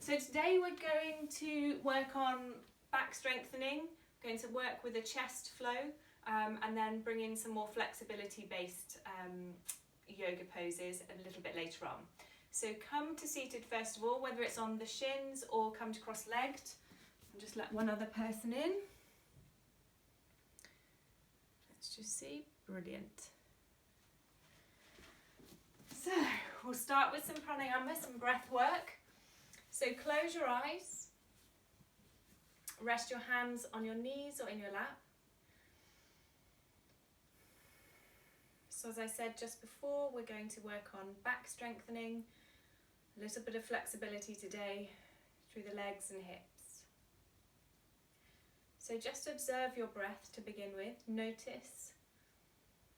So today we're going to work on back strengthening, going to work with a chest flow, and then bring in some more flexibility based yoga poses a little bit later on. So come to seated first of all, whether it's on the shins or come to cross-legged. And just let one other person in. Let's just see, brilliant. So we'll start with some pranayama, some breath work. So close your eyes, rest your hands on your knees or in your lap. So as I said just before, we're going to work on back strengthening, a little bit of flexibility today through the legs and hips. So just observe your breath to begin with. Notice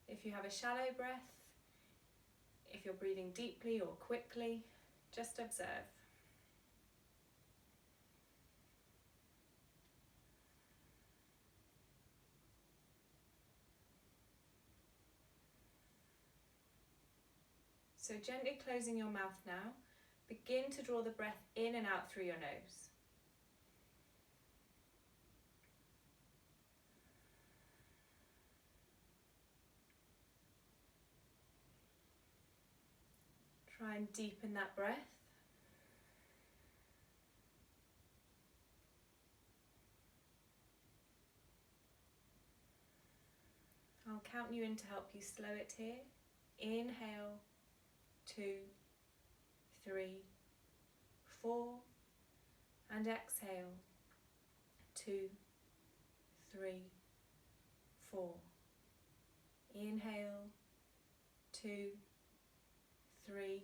if you have a shallow breath, if you're breathing deeply or quickly, just observe. So gently closing your mouth now, begin to draw the breath in and out through your nose. Try and deepen that breath. I'll count you in to help you slow it here. Inhale, 2, 3, 4, and exhale, 2, 3, 4. Inhale, 2, 3,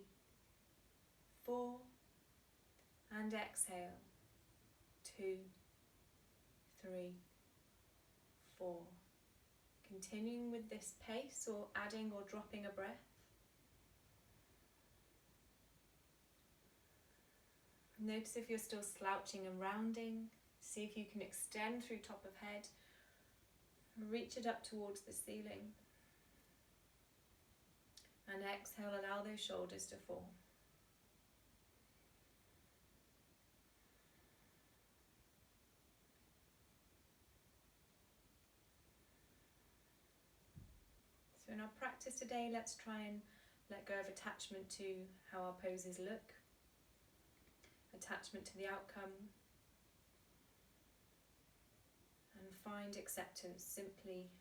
4, and exhale, 2, 3, 4. Continuing with this pace or adding or dropping a breath. Notice if you're still slouching and rounding. See if you can extend through top of head. Reach it up towards the ceiling. And exhale, allow those shoulders to fall. So in our practice today, let's try and let go of attachment to how our poses look. Attachment to the outcome, and find acceptance simply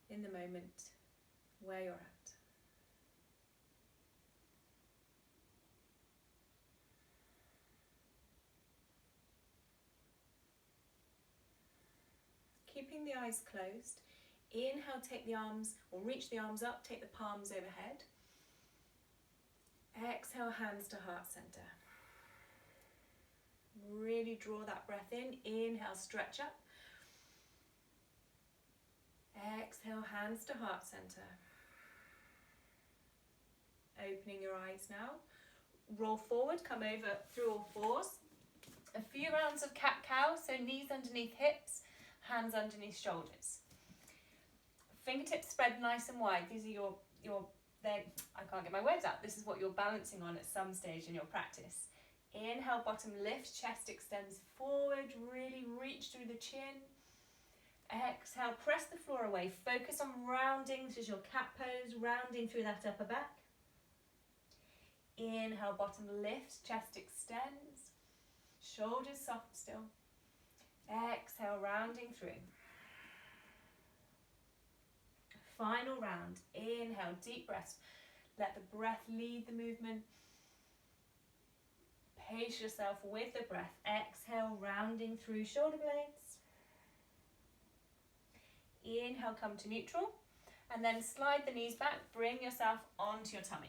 in the moment where you're at. Keeping the eyes closed, inhale, take the arms or reach the arms up, take the palms overhead. Exhale, hands to heart center. Really draw that breath in. Inhale, stretch up. Exhale, hands to heart center. Opening your eyes now. Roll forward, come over through all fours. A few rounds of cat-cow, so knees underneath hips, hands underneath shoulders. Fingertips spread nice and wide. These are I can't get my words out. This is what you're balancing on at some stage in your practice. Inhale, bottom lifts, chest extends forward, really reach through the chin. Exhale, press the floor away, focus on rounding, this is your cat pose, rounding through that upper back. Inhale, bottom lifts, chest extends, shoulders soft still. Exhale, rounding through. Final round, inhale, deep breath, let the breath lead the movement. Pace yourself with the breath. Exhale, rounding through shoulder blades. Inhale, come to neutral. And then slide the knees back. Bring yourself onto your tummy.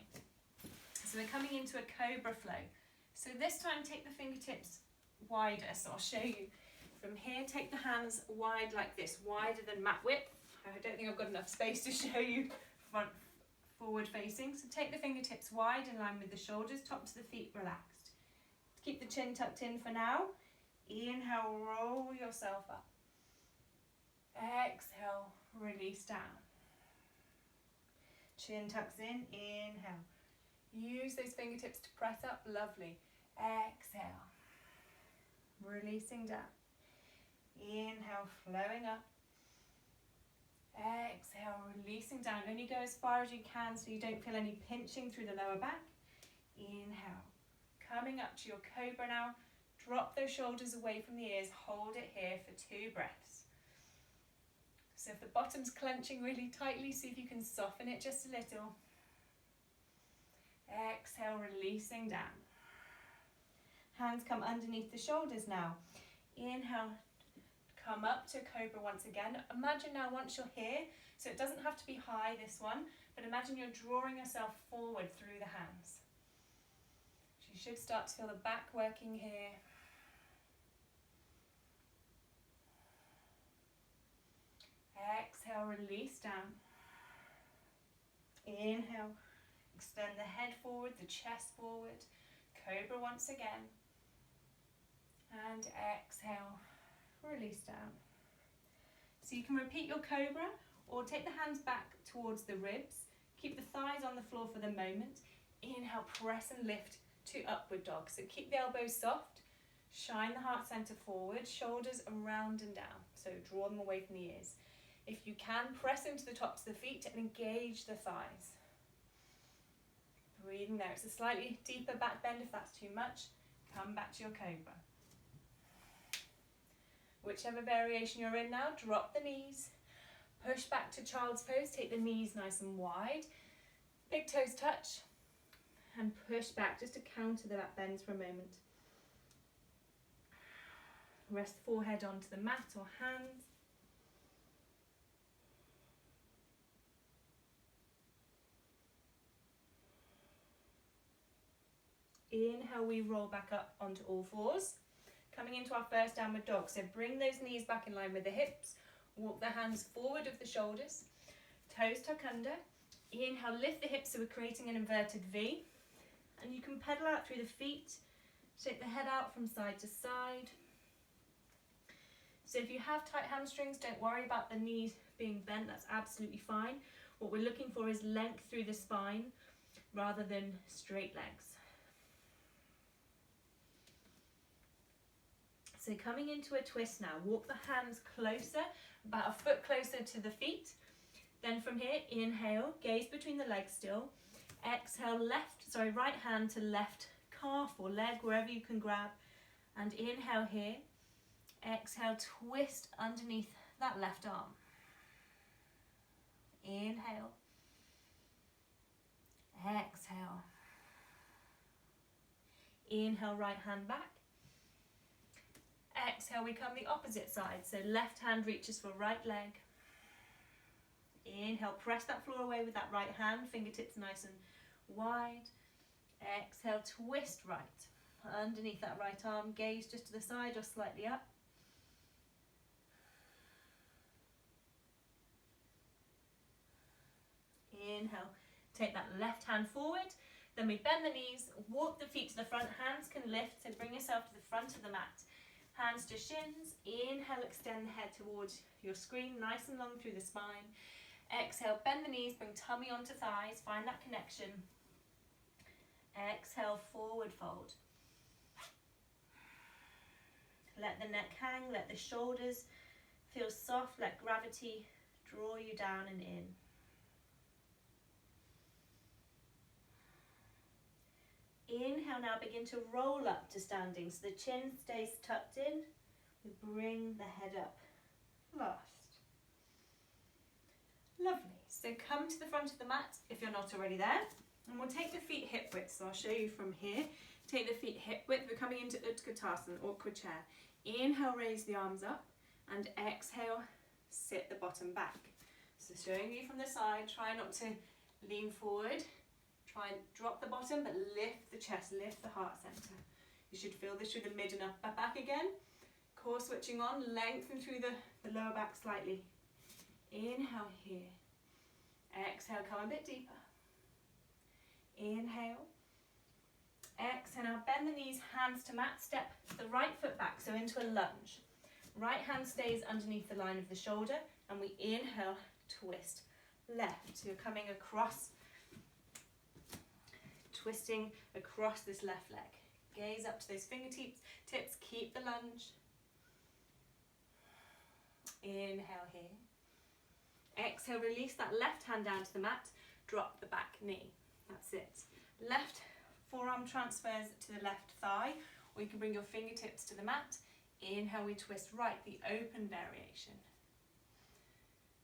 So we're coming into a cobra flow. So this time take the fingertips wider. So I'll show you from here. Take the hands wide like this, wider than mat width. I don't think I've got enough space to show you forward facing. So take the fingertips wide in line with the shoulders, top to the feet relaxed. Keep the chin tucked in for now. Inhale, roll yourself up. Exhale, release down. Chin tucks in, inhale. Use those fingertips to press up, lovely. Exhale. Releasing down. Inhale, flowing up. Exhale, releasing down. Only go as far as you can so you don't feel any pinching through the lower back. Inhale. Coming up to your cobra now. Drop those shoulders away from the ears. Hold it here for 2 breaths. So if the bottom's clenching really tightly, see if you can soften it just a little. Exhale, releasing down. Hands come underneath the shoulders now. Inhale, come up to cobra once again. Imagine now once you're here, so it doesn't have to be high this one, but imagine you're drawing yourself forward through the hands. So you should start to feel the back working here. Exhale, release down. Inhale, extend the head forward, the chest forward. Cobra once again. And exhale, release down. So you can repeat your cobra or take the hands back towards the ribs. Keep the thighs on the floor for the moment. Inhale, press and lift to upward dog. So keep the elbows soft. Shine the heart center forward, shoulders around and down. So draw them away from the ears. If you can, press into the tops of the feet and engage the thighs. Breathing there. It's a slightly deeper back bend if that's too much. Come back to your cobra. Whichever variation you're in now, drop the knees. Push back to child's pose. Take the knees nice and wide. Big toes touch. And push back just to counter the back bends for a moment. Rest forehead onto the mat or hands. Inhale, we roll back up onto all fours. Coming into our first downward dog. So bring those knees back in line with the hips. Walk the hands forward of the shoulders. Toes tuck under. Inhale, lift the hips so we're creating an inverted V. And you can pedal out through the feet. Shake the head out from side to side. So if you have tight hamstrings, don't worry about the knees being bent. That's absolutely fine. What we're looking for is length through the spine rather than straight legs. So coming into a twist now, walk the hands closer, about a foot closer to the feet. Then from here, inhale, gaze between the legs still. Exhale, right hand to left calf or leg, wherever you can grab. And inhale here. Exhale, twist underneath that left arm. Inhale. Exhale. Inhale, right hand back. Exhale, we come the opposite side. So left hand reaches for right leg. Inhale, press that floor away with that right hand, fingertips nice and wide. Exhale, twist right. Underneath that right arm, gaze just to the side or slightly up. Inhale, take that left hand forward. Then we bend the knees, walk the feet to the front, hands can lift, so bring yourself to the front of the mat. Hands to shins, inhale, extend the head towards your screen, nice and long through the spine. Exhale, bend the knees, bring tummy onto thighs, find that connection. Exhale, forward fold. Let the neck hang, let the shoulders feel soft, let gravity draw you down and in. Inhale, now begin to roll up to standing so the chin stays tucked in. We bring the head up. Last. Lovely. So come to the front of the mat if you're not already there. And we'll take the feet hip width. So I'll show you from here. Take the feet hip width. We're coming into Utkatasana, awkward chair. Inhale, raise the arms up. And exhale, sit the bottom back. So showing you from the side, try not to lean forward. Try and drop the bottom, but lift the chest, lift the heart center. You should feel this through the mid and upper back again. Core switching on, lengthen through the lower back slightly. Inhale here. Exhale, come a bit deeper. Inhale. Exhale, now bend the knees, hands to mat, step the right foot back, so into a lunge. Right hand stays underneath the line of the shoulder, and we inhale, twist left. So you're coming across, twisting across this left leg. Gaze up to those fingertips. Keep the lunge. Inhale here. Exhale, release that left hand down to the mat. Drop the back knee. That's it. Left forearm transfers to the left thigh, or you can bring your fingertips to the mat. Inhale, we twist right, the open variation.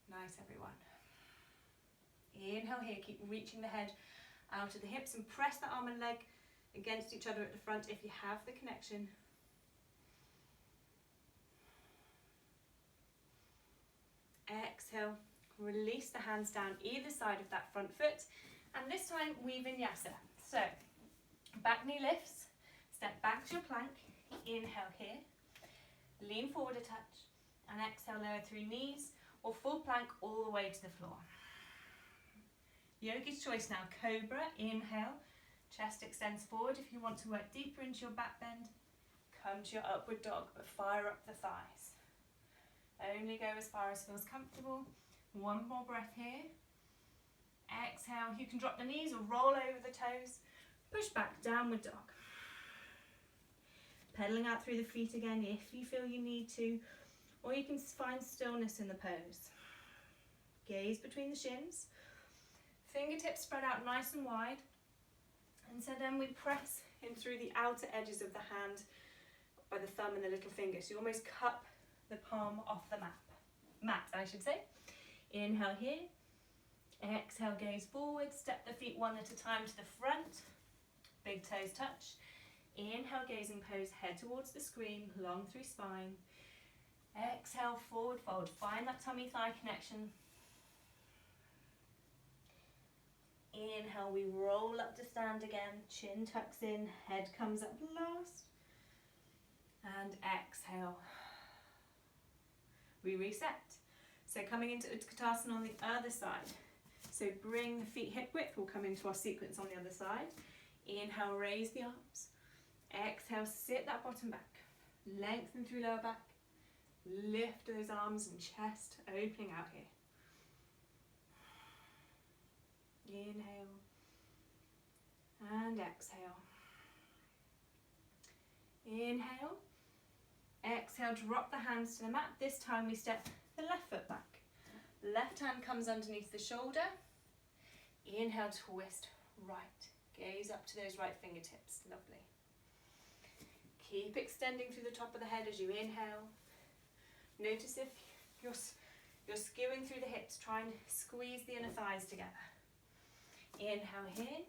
Nice, everyone. Inhale here, keep reaching the head out of the hips and press that arm and leg against each other at the front if you have the connection. Exhale, release the hands down either side of that front foot, and this time we vinyasa. So, back knee lifts, step back to your plank, inhale here, lean forward a touch, and exhale, lower through knees, or full plank all the way to the floor. Yogi's choice now, cobra, inhale, chest extends forward. If you want to work deeper into your back bend, come to your upward dog, but fire up the thighs. Only go as far as feels comfortable. One more breath here. Exhale, you can drop the knees or roll over the toes. Push back, downward dog. Pedaling out through the feet again if you feel you need to, or you can find stillness in the pose. Gaze between the shins. Fingertips spread out nice and wide. And so then we press in through the outer edges of the hand by the thumb and the little finger. So you almost cup the palm off the mat, I should say. Inhale here. Exhale, gaze forward. Step the feet one at a time to the front. Big toes touch. Inhale, gaze and pose, head towards the screen, long through spine. Exhale, forward fold. Find that tummy thigh connection. Inhale, we roll up to stand again. Chin tucks in, head comes up last. And exhale. We reset. So coming into Utkatasana on the other side. So bring the feet hip width. We'll come into our sequence on the other side. Inhale, raise the arms. Exhale, sit that bottom back. Lengthen through lower back. Lift those arms and chest, opening out here. Inhale. And exhale. Inhale. Exhale, drop the hands to the mat. This time we step the left foot back. Left hand comes underneath the shoulder. Inhale, twist right. Gaze up to those right fingertips. Lovely. Keep extending through the top of the head as you inhale. Notice if you're skewing through the hips. Try and squeeze the inner thighs together. Inhale here.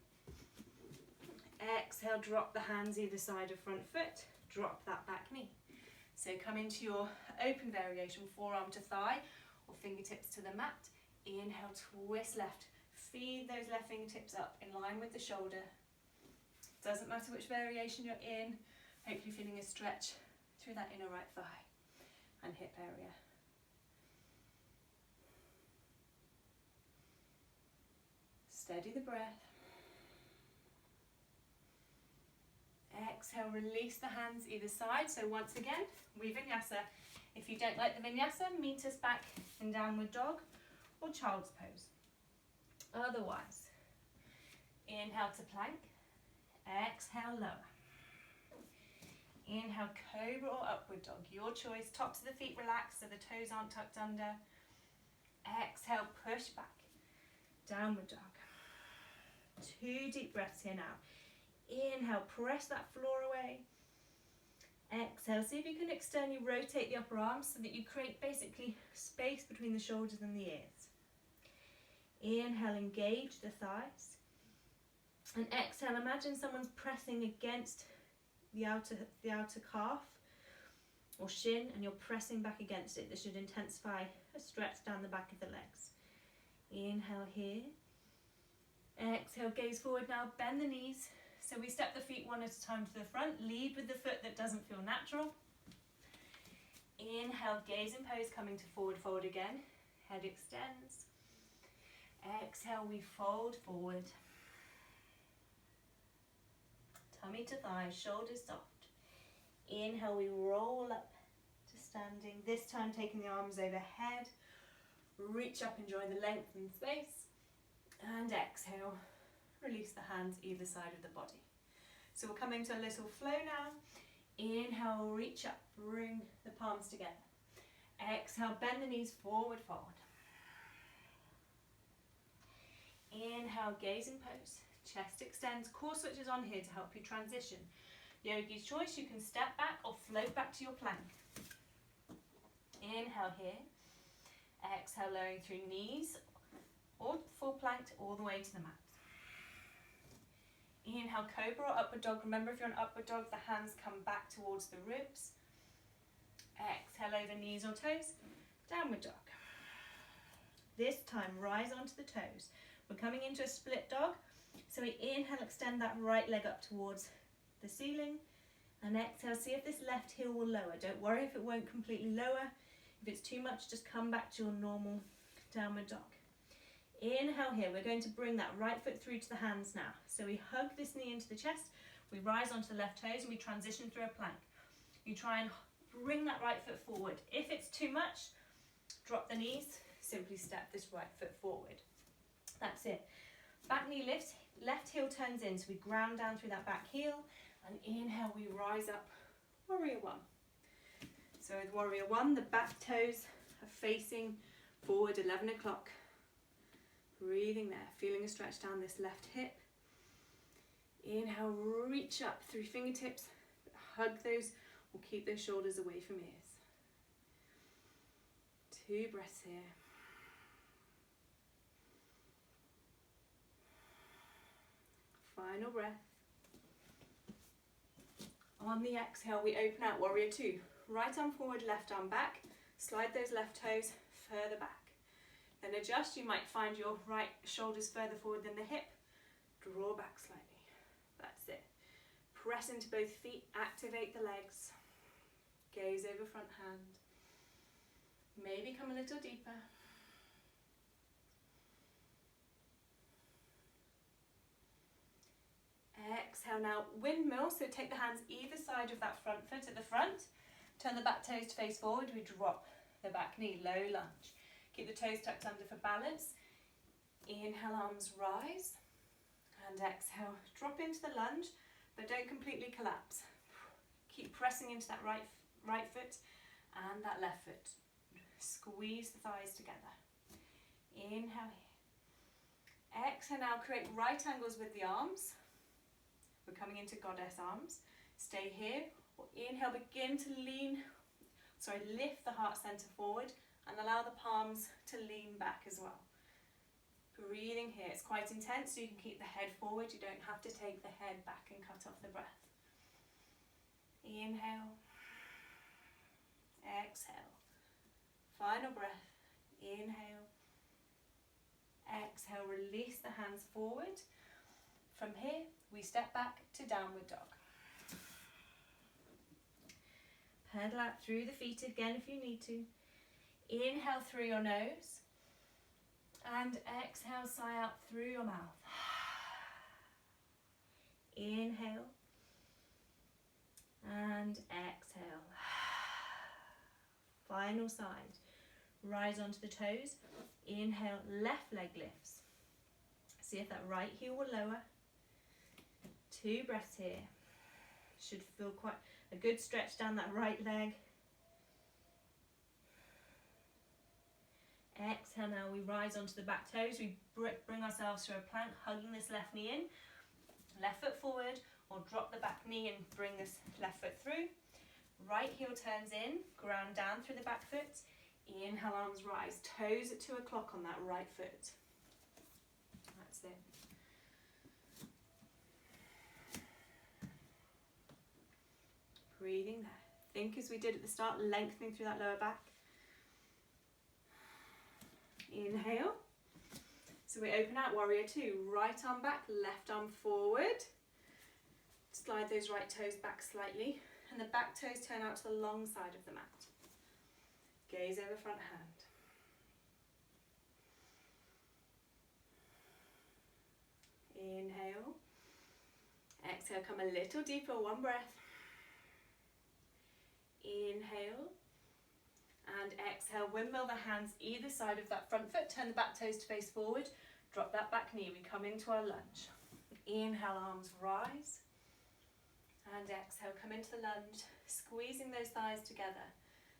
Exhale, drop the hands either side of front foot. Drop that back knee. So come into your open variation, forearm to thigh or fingertips to the mat. Inhale, twist left. Feed those left fingertips up in line with the shoulder. Doesn't matter which variation you're in. Hopefully feeling a stretch through that inner right thigh and hip area. Steady the breath. Exhale, release the hands either side. So once again, we vinyasa. If you don't like the vinyasa, meet us back in downward dog or child's pose. Otherwise, inhale to plank. Exhale, lower. Inhale, cobra or upward dog. Your choice. Tops of the feet relaxed so the toes aren't tucked under. Exhale, push back. Downward dog. 2 deep breaths here now. Inhale, press that floor away. Exhale, see if you can externally rotate the upper arms so that you create basically space between the shoulders and the ears. Inhale, engage the thighs. And exhale, imagine someone's pressing against the outer calf or shin and you're pressing back against it. This should intensify a stretch down the back of the legs. Inhale here. Exhale, gaze forward now, bend the knees. So we step the feet one at a time to the front, lead with the foot that doesn't feel natural. Inhale, gaze and pose, coming to forward fold again. Head extends. Exhale, we fold forward. Tummy to thighs, shoulders soft. Inhale, we roll up to standing. This time taking the arms overhead. Reach up, enjoy the length and space. And exhale, release the hands either side of the body. So we'll come into a little flow now. Inhale, reach up, bring the palms together. Exhale, bend the knees forward, forward. Inhale, gazing pose. Chest extends, core switches on here to help you transition. Yogi's choice, you can step back or float back to your plank. Inhale here. Exhale, lowering through knees or full planked all the way to the mat. Inhale, cobra or upward dog. Remember, if you're in upward dog, the hands come back towards the ribs. Exhale over knees or toes. Downward dog. This time, rise onto the toes. We're coming into a split dog. So we inhale, extend that right leg up towards the ceiling. And exhale, see if this left heel will lower. Don't worry if it won't completely lower. If it's too much, just come back to your normal downward dog. Inhale here, we're going to bring that right foot through to the hands now. So we hug this knee into the chest, we rise onto the left toes and we transition through a plank. You try and bring that right foot forward. If it's too much, drop the knees, simply step this right foot forward. That's it. Back knee lifts, left heel turns in, so we ground down through that back heel, and inhale, we rise up, warrior one. So with warrior one, the back toes are facing forward 11 o'clock. Breathing there, feeling a stretch down this left hip. Inhale, reach up through fingertips, hug those or keep those shoulders away from ears. 2 breaths here. Final breath. On the exhale, we open out warrior two. Right arm forward, left arm back. Slide those left toes further back. Then adjust, you might find your right shoulders further forward than the hip. Draw back slightly. That's it. Press into both feet, activate the legs. Gaze over front hand. Maybe come a little deeper. Exhale now, windmill, so take the hands either side of that front foot at the front. Turn the back toes to face forward, we drop the back knee, low lunge. Keep the toes tucked under for balance. Inhale, arms rise. And exhale, drop into the lunge, but don't completely collapse. Keep pressing into that right foot and that left foot. Squeeze the thighs together. Inhale here. Exhale now, create right angles with the arms. We're coming into goddess arms. Stay here. Or inhale, begin to lift the heart center forward and allow the palms to lean back as well. Breathing here, it's quite intense, so you can keep the head forward. You don't have to take the head back and cut off the breath. Inhale. Exhale. Final breath. Inhale. Exhale, release the hands forward. From here, we step back to downward dog. Pedal out through the feet again if you need to. Inhale through your nose. And exhale, sigh out through your mouth. Inhale. And exhale. Final side. Rise onto the toes. Inhale, left leg lifts. See if that right heel will lower. 2 breaths here. Should feel quite a good stretch down that right leg. Exhale now, we rise onto the back toes. We bring ourselves to a plank, hugging this left knee in. Left foot forward, or drop the back knee and bring this left foot through. Right heel turns in, ground down through the back foot. Inhale, arms rise. Toes at 2 o'clock on that right foot. That's it. Breathing there. Think as we did at the start, lengthening through that lower back. Inhale. So we open out warrior two. Right arm back, left arm forward. Slide those right toes back slightly. And the back toes turn out to the long side of the mat. Gaze over front hand. Inhale. Exhale, come a little deeper, 1 breath. Inhale. And exhale, windmill the hands either side of that front foot. Turn the back toes to face forward. Drop that back knee. We come into our lunge. Inhale, arms rise. And exhale, come into the lunge, squeezing those thighs together.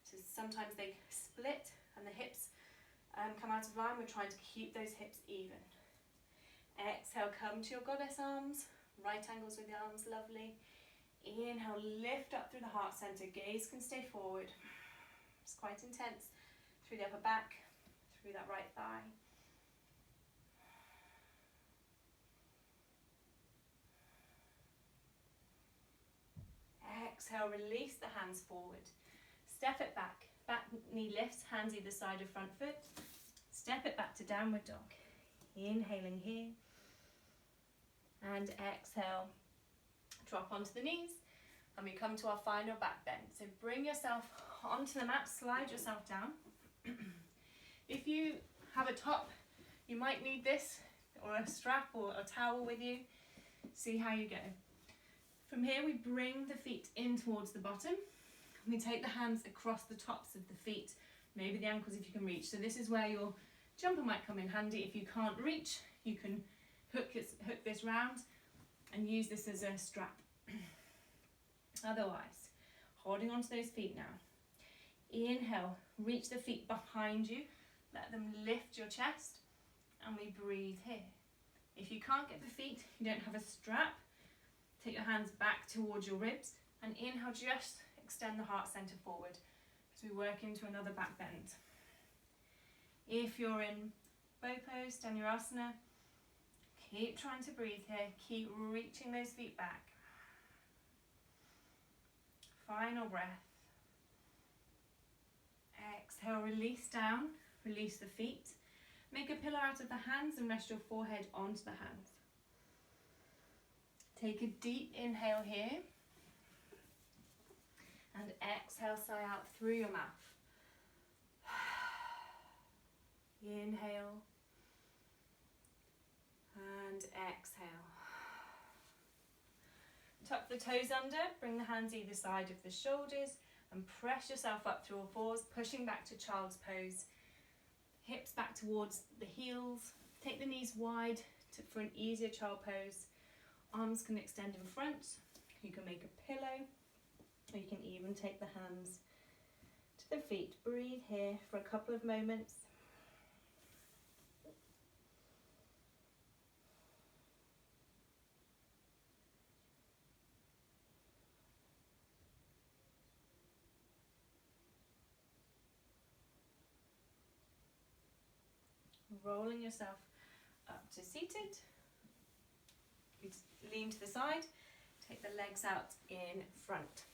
So sometimes they split and the hips come out of line. We're trying to keep those hips even. Exhale, come to your goddess arms, right angles with the arms, lovely. Inhale, lift up through the heart center, gaze can stay forward. It's quite intense, through the upper back, through that right thigh. Exhale, release the hands forward. Step it back. Back knee lifts, hands either side of front foot. Step it back to downward dog. Inhaling here. And exhale, drop onto the knees. And we come to our final back bend. So bring yourself onto the mat, slide yourself down. If you have a top, you might need this, or a strap or a towel with you. See how you go. From here, we bring the feet in towards the bottom. We take the hands across the tops of the feet, maybe the ankles if you can reach. So this is where your jumper might come in handy. If you can't reach, you can hook this round and use this as a strap. Otherwise, holding onto those feet now. Inhale, reach the feet behind you. Let them lift your chest, and we breathe here. If you can't get the feet, you don't have a strap, take your hands back towards your ribs, and inhale, just extend the heart center forward as we work into another back bend. If you're in bow pose, Dhanurasana, keep trying to breathe here, keep reaching those feet back. Final breath. Exhale, release down, release the feet. Make a pillow out of the hands and rest your forehead onto the hands. Take a deep inhale here. And exhale, sigh out through your mouth. Inhale. And exhale. Tuck the toes under, bring the hands either side of the shoulders and press yourself up through all fours, pushing back to child's pose. Hips back towards the heels. Take the knees wide for an easier child pose. Arms can extend in front. You can make a pillow, or you can even take the hands to the feet. Breathe here for a couple of moments. Rolling yourself up to seated. You lean to the side, take the legs out in front.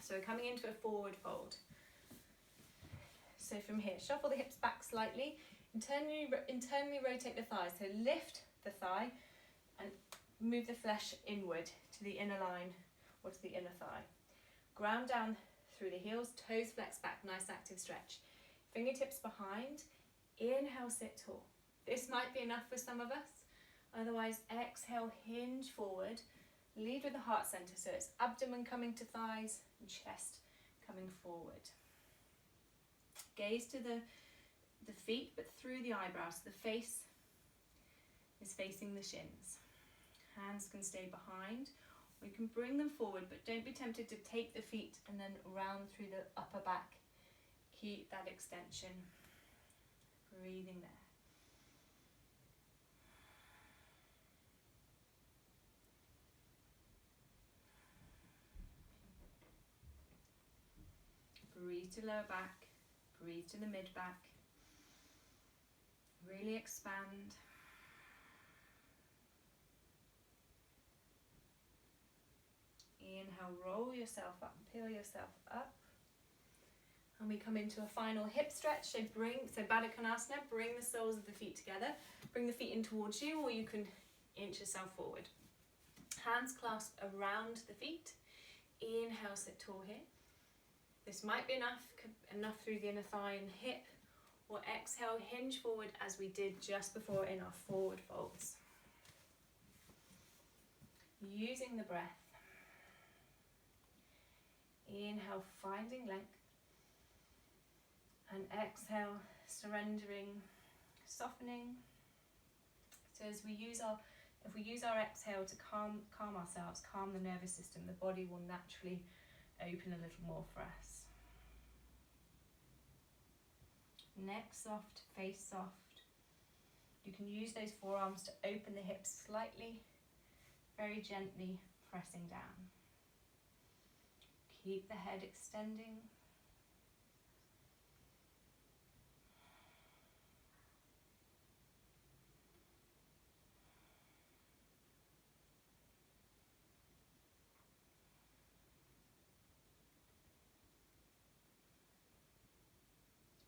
So we're coming into a forward fold. So from here, shuffle the hips back slightly, internally rotate the thighs. So lift the thigh and move the flesh inward to the inner line or to the inner thigh. Ground down through the heels, toes flex back, nice active stretch. Fingertips behind. Inhale, sit tall. This might be enough for some of us. Otherwise, exhale, hinge forward. Lead with the heart center. So it's abdomen coming to thighs and chest coming forward. Gaze to the feet, but through the eyebrows. The face is facing the shins. Hands can stay behind. We can bring them forward, but don't be tempted to take the feet and then round through the upper back. Keep that extension. Breathing there. Breathe to lower back, breathe to the mid back. Really expand. Inhale, roll yourself up, peel yourself up. And we come into a final hip stretch. So Baddha Konasana, bring the soles of the feet together. Bring the feet in towards you, or you can inch yourself forward. Hands clasp around the feet. Inhale, sit tall here. This might be enough through the inner thigh and hip, or exhale, hinge forward as we did just before in our forward folds. Using the breath. Inhale, finding length. And exhale, surrendering, softening. So as we use our If we use our exhale to calm ourselves, calm the nervous system, the body will naturally open a little more for us. Neck soft, face soft. You can use those forearms to open the hips slightly, very gently pressing down. Keep the head extending.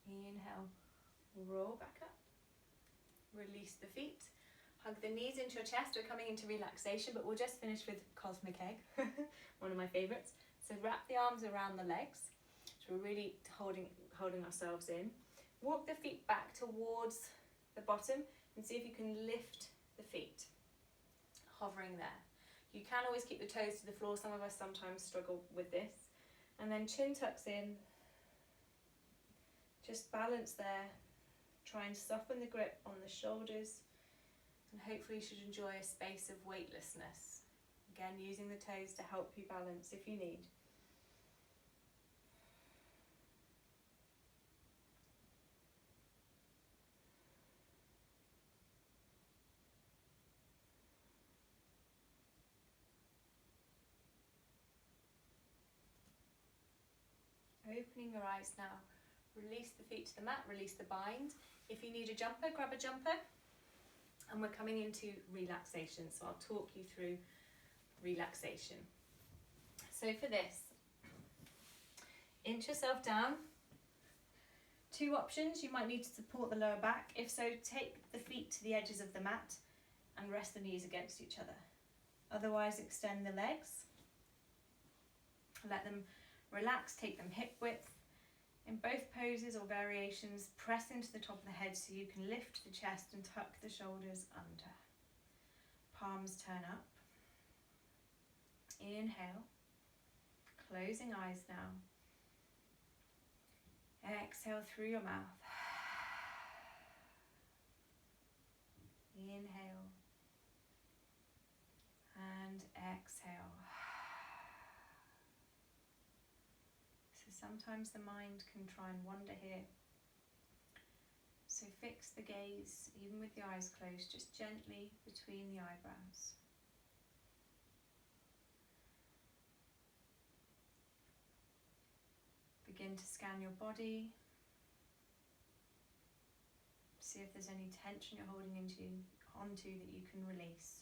Inhale, roll back up. Release the feet. Hug the knees into your chest. We're coming into relaxation, but we'll just finish with Cosmic Egg, one of my favourites. So wrap the arms around the legs. So we're really holding ourselves in. Walk the feet back towards the bottom and see if you can lift the feet, hovering there. You can always keep the toes to the floor. Some of us sometimes struggle with this. And then chin tucks in. Just balance there. Try and soften the grip on the shoulders. And hopefully you should enjoy a space of weightlessness. Again, using the toes to help you balance if you need. Opening your eyes now. Release the feet to the mat, release the bind. If you need a jumper, grab a jumper. And we're coming into relaxation, so I'll talk you through relaxation. So for this, inch yourself down. Two options. You might need to support the lower back. If so, take the feet to the edges of the mat and rest the knees against each other. Otherwise, extend the legs. Let them relax, take them hip width. In both poses or variations, press into the top of the head so you can lift the chest and tuck the shoulders under. Palms turn up. Inhale. Closing eyes now. Exhale through your mouth. Inhale. And exhale. Sometimes the mind can try and wander here. So fix the gaze, even with the eyes closed, just gently between the eyebrows. Begin to scan your body. See if there's any tension you're holding onto that you can release.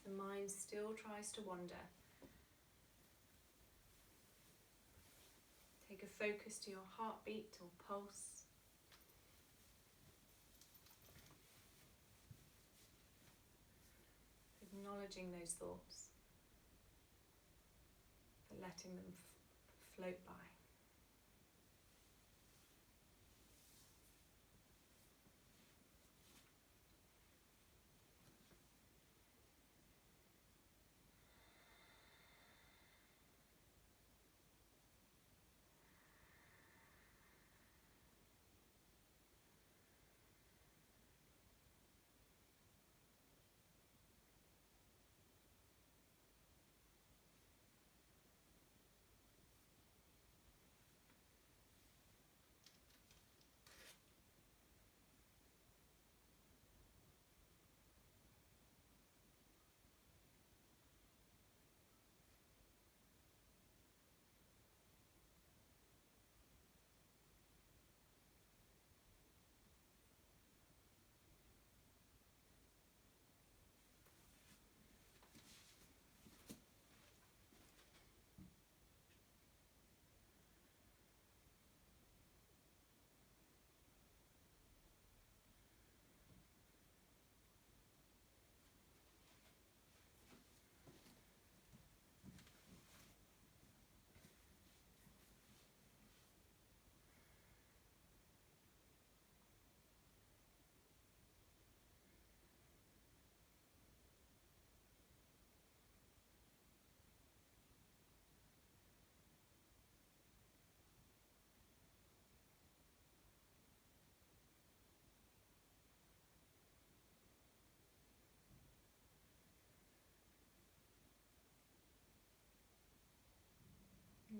The mind still tries to wander. Take a focus to your heartbeat or pulse. Acknowledging those thoughts, but letting them float by.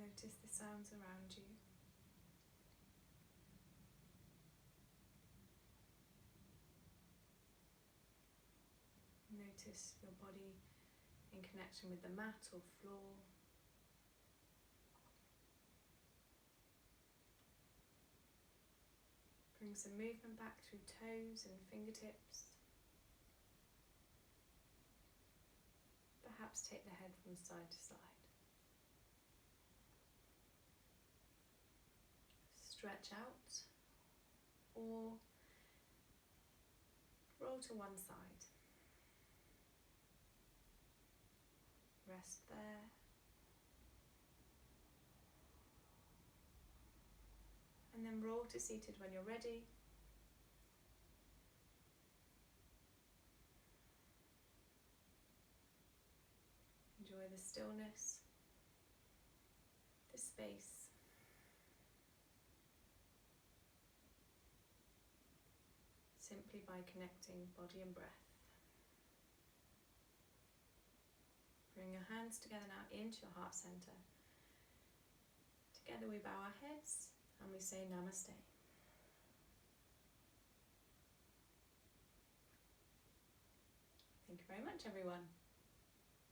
Notice the sounds around you. Notice your body in connection with the mat or floor. Bring some movement back through toes and fingertips. Perhaps take the head from side to side. Stretch out or roll to one side. Rest there. And then roll to seated when you're ready. Enjoy the stillness, the space. Simply by connecting body and breath. Bring your hands together now into your heart center. Together we bow our heads and we say Namaste. Thank you very much, everyone.